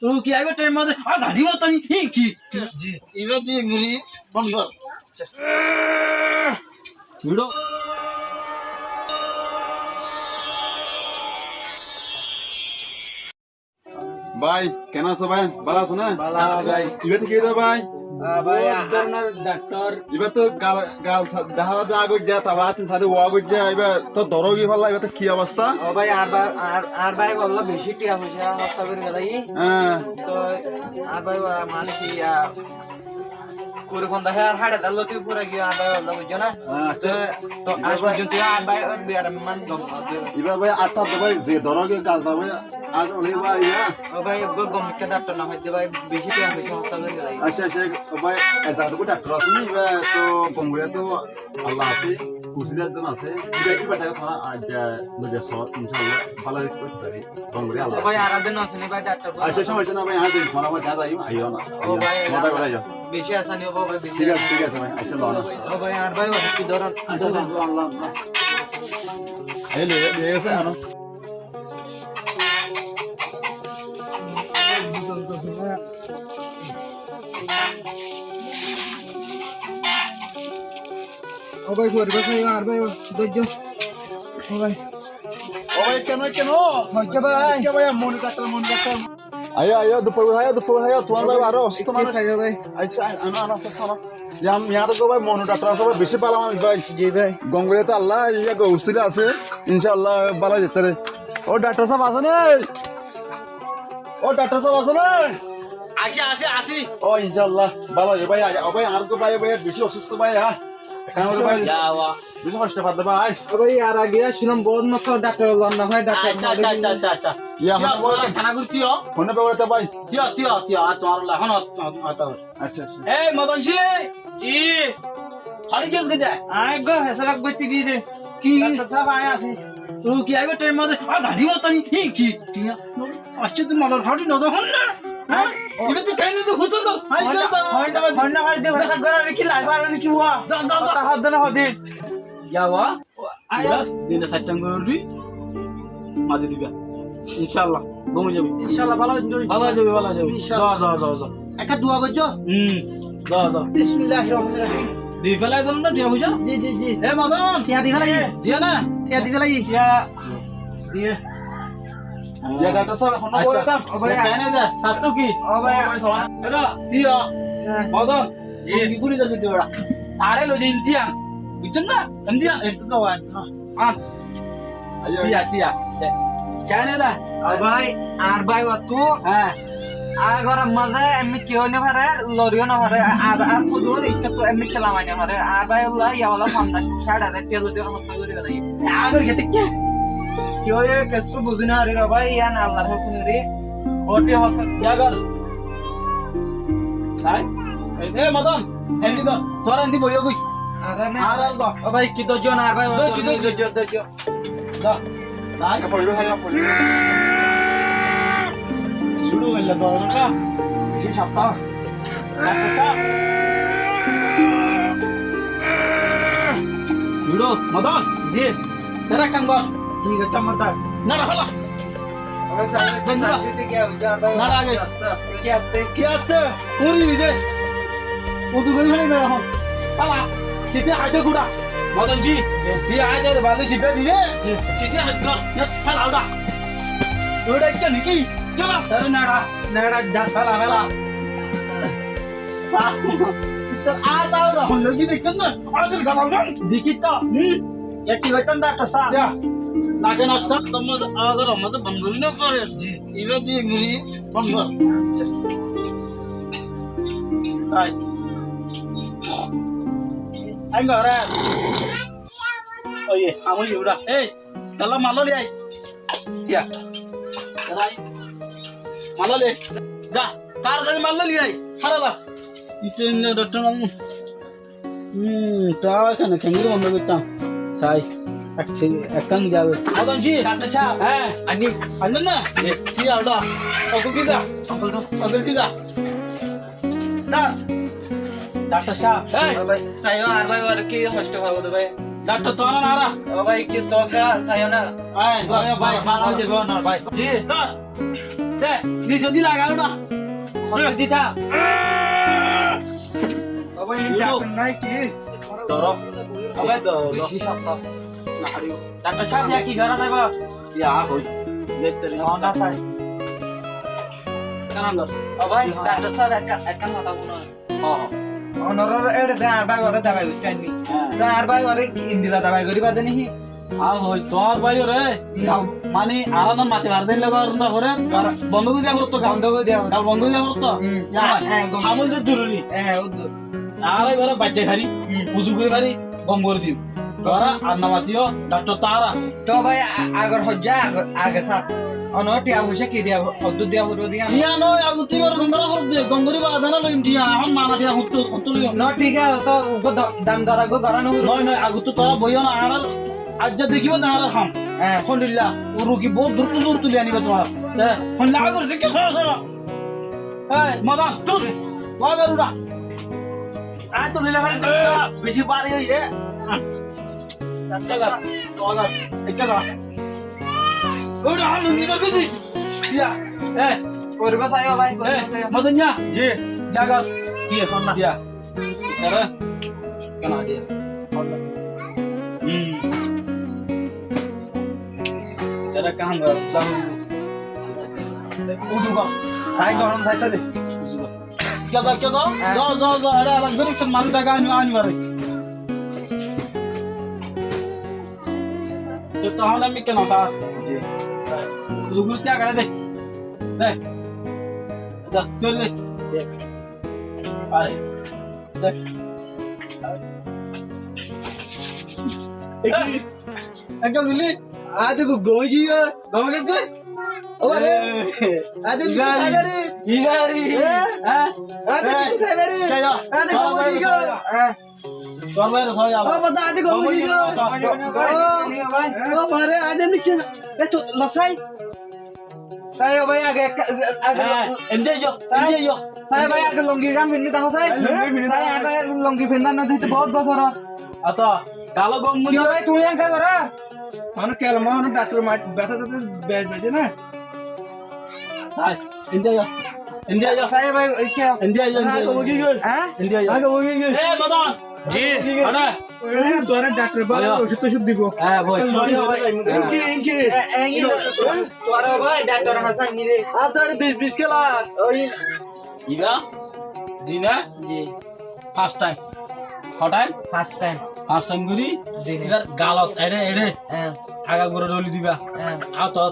रुकी आएगा टाइम में आ गाड़ी में तनी की जी इवे जी मुरी बंद कर वीडियो ভাই কেন আছো ভাই ভালো আছো না বালা ভাই ইবে থেকে দাও ভাই ভাই আপনার ডাক্তার ইবে তো গাল গাল দেখা যা আগে যা তারপর আতিন সাথে ওয়া গো যা ইবে তো দরগি ভালো ইবে তো কি অবস্থা ও ভাই আর ভাই বললো বেশি টিয়া পয়সা খরচা করে গেলাই হ্যাঁ তো আর ভাই মানে কি করে ফোন দেখে আর হাড়ে দাল লতি পুরা গিয়ে আর ভাই বললো বুঝছো না তো আজ পর্যন্ত আর ভাই ওর বিয়ার মান গম ইবে ভাই আতা তো ভাই যে দরগি কাজ দাও ভাই আগে ওই ভাই ইয়া ও ভাই গম কে ডাক্তার না হইতে ভাই বেশি টিয়া পয়সা খরচা করে গেলাই আচ্ছা আচ্ছা ভাই এটা তো ডাক্তার আছে নি ইবে তো গঙ্গুয়া তো আল্লাহ আছে কুসিদার জন আছে ইবে কি বাটা থা আজ লগে সব ইনশাআল্লাহ ভালো করতে পারি গঙ্গুয়া আল্লাহ ভাই আর দিন আছে নি ভাই ডাক্তার আচ্ছা সমস্যা না ভাই আজ ফোন আমার যা যাই আইও না ও ভাই মাথা করে যাও বেশি আসানি ও ভাই বেশি ঠিক আছে ভাই আচ্ছা লও না ও ভাই আর ভাই ওর কি ধরন আচ্ছা আল্লাহ এই লে এসে আনো ও ভাই পরিবেশ আর ভাই ধৈর্য ও ভাই ওই কেন কেন ধৈর্য ভাই কে ভাই মন কাটা আয় আয় দুপুর আয় তোমার ভাই আরো অসুস্থ কি মানুষ চাই ভাই আচ্ছা আনা সাসানো ইয়াম ইয়ার তো ভাই মন কাটা সব বেশি পালা মানুষ ভাই জি ভাই গঙ্গলে তো আল্লাহ ইয়া গৌসিলা আছে ইনশাআল্লাহ ভালো যেতে রে ও ডাক্তার সাহেব আছে না ও ডাক্তার সাহেব আছে না আছে আছে ও ইনশাআল্লাহ ভালো হবে ভাই ও ভাই আর কো ভাই বেশি অসুস্থ ভাই হ্যাঁ কেন ভাই যাওয়া বেশি কষ্ট পাতে ভাই ও ভাই আর আগে ছিলাম বহুত মতো ডাক্তার হলাম না ভাই ডাক্তার আচ্ছা ইয়া খানা করতিও ফোনে পেতে ভাই তিও আর তোমার এখন আচ্ছা আচ্ছা এই মদন জি জি খালি কেস গে যায় আয় গো হেসরাক বইতে দিয়ে দে কি ডাক্তার সাহেব আয় আসি रुकी आएगा टाइम में आ गाड़ी में तनी की अच्छा तुम मदर फाटी न हन ना हां इबे तो कहीं नहीं तो हुसन तो हाय तो হন্ডা মার দে ভাষা করে কি লাই পারে কি হুয়া जा जा जा হাত দেনা হদে या वा आया दिन साइटन गरी মাঝে দিবা ইনশাআল্লাহ ঘুমে যাবে ইনশাআল্লাহ ভালো যাবে যা একটা দোয়া করছো যা বিসমিল্লাহির রহমানির রহিম দি ফেলাই দিলাম না দিয়া বুঝা জি জি জি এ মদন টিয়া দি ফেলাই দিয়া না টিয়া দি ফেলাই দিয়া দিয়ে ইয়া ডাক্তার সাহেব ফোন করে দাও ও ভাই জানে দা সাতু কি ও ভাই এরা দিয়া মদন কি করে যাবি তোরা তারে লো জিনজিয়া বুঝছেন না জিনজিয়া একটু তো আন আন দিয়া জানে দা ও ভাই আর ভাই তু হ্যাঁ আর ঘর মজা এমনি কেউ না পারে লরিও না পারে আর তো দূর ইচ্ছা তো এমনি খেলা মানে পারে আর ভাই ওলা ইয়া ওলা 50,000 তেল দিয়ে সমস্যা করে গেলাই আদর খেতে কে কেউ এর কিছু বুঝি না রে ভাই ইয়ান আল্লাহর হুকুম রে ওটি হসন ইয়াগার তাই এ মদন এন্দি তো তোরা এন্দি বইও কই আরে না আর আলবা ও ভাই কি তো জন আর ভাই কি তো জন যা তাই পড়বে ভাই পড়বে ইউরো এলা তো না সি সপ্তাহ ডাক্তার সাহেব ইউরো মদন জি তেরা কাম কর ঠিক আছে চমৎকার না রাখলা ও ভাই সাথে কি হবে ভাই না আগে আস্তে আস্তে কি আস্তে কি আসছে পুরি বিজে ও তো গলি গলি না এখন পালা সিতে আইতে কুড়া মদন জি জি আইতে ভালো সিবে দিলে সিতে আইতে না পালা ওটা ওটা কি নাকি চলো তারে নাড়া নেড়া যা পালা পালা তো আ দাও না লগি দেখতেন না আজের গাবাল দেখি তো একটি বেতন ডাক্তার সাহেব যা লাগে নষ্ট তোমার আগর আমাদের বন্ধুই না করে জি ইবে জি মুড়ি বন্ধ তাই anh bảo ra ôi không có nhiều đâu ê tao làm mặt nó đi anh kìa cái này mặt nó đi ra tar ra mặt nó đi anh hara ba itu ini dokter kamu তা কেন কেঙ্গুরু বন্ধ করতাম সাই একখান যাবে মদনজি doctor সাহেব হ্যাঁ আনি আনলেন না কি আউটা অকল কি যা অকল কি যা না ডাক্তার সাহেব হ্যাঁ ও ভাই সাইও আর ভাই আর কি কষ্ট হবে ভাই ডাক্তার তো না না ও ভাই কি তোকা সাইও না ভাই ভাই ভাই ভালো যাবে না ভাই জি তো দে নিচে দি লাগা ওটা হরে দিতা বাবা এই ডাক্তার নাই কি ধর আবে ধর বেশি সপ্তাহ না হারিও ডাক্তার সাহেব কি করা যাবে ইয়া হই বেতরি না স্যার কানাম ধর ভাই ডাক্তার সাহেব একটা কথা বলো হ্যাঁ অনর এড়ে দে আর ভাই ওরে দাবাই উঠাইনি তো আর ভাই ওরে ইন্দিলা দাবাই করিবা দেনি আর হই তোমার ভাই রে মানে আরাম মাতে মার দিলে গরনা করে বন্ধ করে দিয়া করতো বন্ধ করে দেও গাল বন্ধ করে দিয়া করতো হ্যাঁ আমল যে জরুরি হ্যাঁ উদ্দুর আর এবারে বাচ্চা খারি উজু করে খারি গম করে দিও তোরা আর নামাজিও ডাক্তার তারা তো ভাই আগর হজ্জা আগে সাথ অনটি আবুশে কি দিয়া হদ্দু দিয়া হরো দিয়া টিয়া নয় আগুতি বার গঙ্গরা হর দে গঙ্গরি বাদানা লইম টিয়া এখন মানা টিয়া হত্তু লইম ন ঠিক আছে তো উগো দাম দরা গো গরানো নয় নয় আগুতো তোরা বইও না আর আজ যা দেখিব না আর খাম হ্যাঁ ফন্ডিল্লা ও রুগী বহুত দূর তুলি আনিবে তোমার ফন্ডা করছে কি সরা সরা এই মদন চল বাগারুড়া আয় তো লিলা ভাই বেশি পারি হইয়ে ওটা আমি নিজে বিজি ইয়া করবে সাইও ভাই করবে সাইও মদনয়া জি জাগার কি এখন না জিয়া আরে কেন দিয়া तेरा काम कर उठूंगा সাই গরম সাই চলে क्या था जाओ अरे अलग गरीब से मालूम लगा आने वाले तो हम ना क्या ना सार जी रुगुल क्या करे दे चल दे अरे देख एक मिली आज को गोगी है गाँव किसके अरे आज इगारी इगारी हाँ आज साइबरी क्या आज गोगी का चल भाई रसोई आ बता आज गोगी का ओ मारे आज मिक्स तो लसाई सायो भाई आगे एंजॉय जो सायो भाई आगे लंगी काम फिरने ता साई साई आगे लंगी फिरना न देते बहुत बसरा आता कालो गम क्यों भाई तू यहाँ क्या कर रहा मानो क्या लम्बा मानो डॉक्टर मार बैठा था बैठ बैठे ना साई एंजॉय जो साई भाई क्या एंजॉय जो हाँ एंजॉय जो ए मदन जी अरे द्वारा डॉक्टर बारे औषध तो शुद्ध दिगो हां भाई इनके द्वारा भाई डॉक्टर हसन नीरे आ थोड़ी 20 के ला ओई इगा दिना जी फर्स्ट टाइम फर्स्ट टाइम गुरी इधर गालस एडे आगा गुरो डोली दिबा आ तो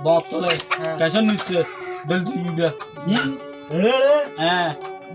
बहुत तोले कैसे निस्ते डल दिबा हां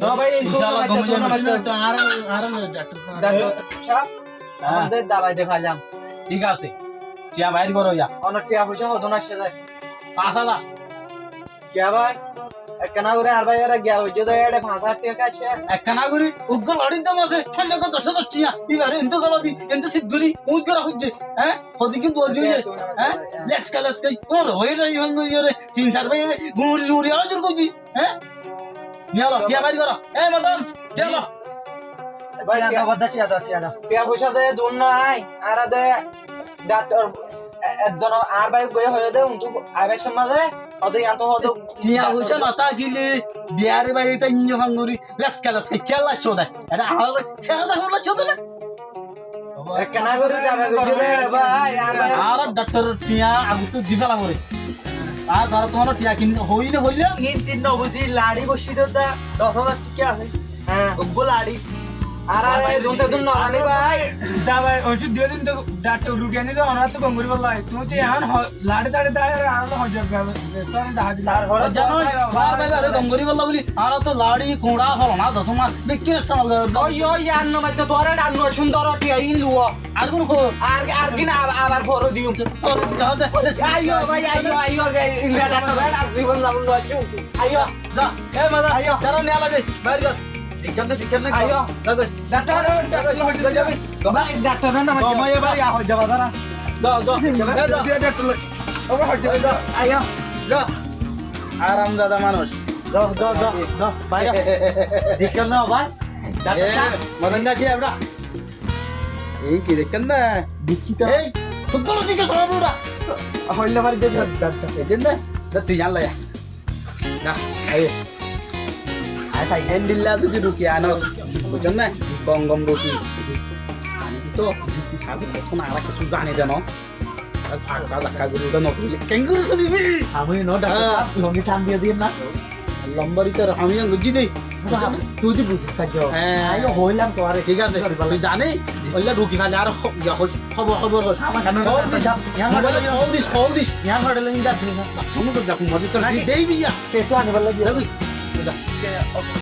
तो भाई इंशाल्लाह गम जाने तो आराम डॉक्टर साहब আমাদের দাবাই দেখা যাম ঠিক আছে চিয়া বাইর করো ইয়া অনেক টিয়া পয়সা হতো না সেটা 5000 কে ভাই একনা করে আর ভাই এরা গিয়া হইছে তো এডে 5000 টাকা আছে একখানা করি উগ্র লড়িন তো মাসে খেলে কত 10,000 চিয়া ইবারে এন্ত গলদি এন্ত সিদ্ধুরি উই করে হচ্ছে হ্যাঁ খদি কিন্তু বলছি হ্যাঁ লেটস কাই ওর হয়ে যাই হঙ্গ ইরে 3-4 ভাই গুড়ি আজর কইছি হ্যাঁ নিয়ালো টিয়া বাইর করো এ মদন চলো ভাই টিয়া বাদা টিয়া পয়সা দে দুন নাই আর দে ডাক্তার একজন আর ভাই গয়ে হয়ে দে উন্তু আবে সমাজে ওদের আন্ত হতো টিয়া পয়সা নতা গিলে বিয়ারে বাইরে তাই নিয়ে হঙ্গরি লেটস কাই খেলা চোদা এটা আর ছেড়া হলো চোদা একনা করে দাবাই কইতে দে ভাই আর ডাক্তার টিয়া আগু তো দিফালা করে আর ধর তোমার টিয়া কিন হইলে তিন বুঝি লাড়ি বসি তো 10,000 টাকা আছে হ্যাঁ ওগো লাড়ি আর এই দুনটা দুন নানি ভাই দাবাই ওষুধ দিয়ে দিন তো ডাক্তার রুগী আনি তো ওনার তো গঙ্গুরি বললাই তুমি তো এখন লাড়ি তাড়ি দেয় আর হজর গাবে সরে দাহাজ আর ঘরে জানো বারে গঙ্গরি বললা বলি আর তো লাড়ি কোড়া হল না দশমা দেখি ওই আন্ন মাত্র তোরে ডান্ন সুন্দর টিয়া ইন লুও আর কোন আর দিন আবার ফরো দিও আইও ভাই আইও ইন্ডিয়া ডাক্তার আর জীবন যাবো আইও যা এ মাদা আইও। যারা নিয়া লাগে বাইরে কর দিখানে আইও। লাগে ডাক্তার ভাই ডাক্তার না কমাই এবার ইয়া হয়ে যাবা দাঁড়া যা আইও যা আরাম দাদা মানুষ যা বাইরে দিখান না ভাই মদন যাচ্ছে এবড়া এই কি দেখেন না দিকিটা এই সুন্দর জিকে সবুড়া হইলে বাড়ি দে এজেন্ট না তুই জানলা না এই আই খাই দিল্লা যদি রুকি আনস বুঝছেন না গম রুটি আমি তো খাবি তখন আর কিছু জানি দেন আঁকা দেখা গুলোটা নসলি কেঙ্গুরু শুনিবি আমি ন ডাক্তার লঙ্গি টান দিয়ে দিন না লম্বরিতে আমি বুঝি দেই তুই তো বুঝিস থাকছ হ্যাঁ আই হইলাম তো আরে ঠিক আছে তুই জানি ওইলা রুকি খালি আর খবর আমার কানে কল দিস यहाँ खड़े लेंगे जाते हैं সমুদ্র যাক মধ্যে তো দেই বিয়া कैसे आने वाला দেখি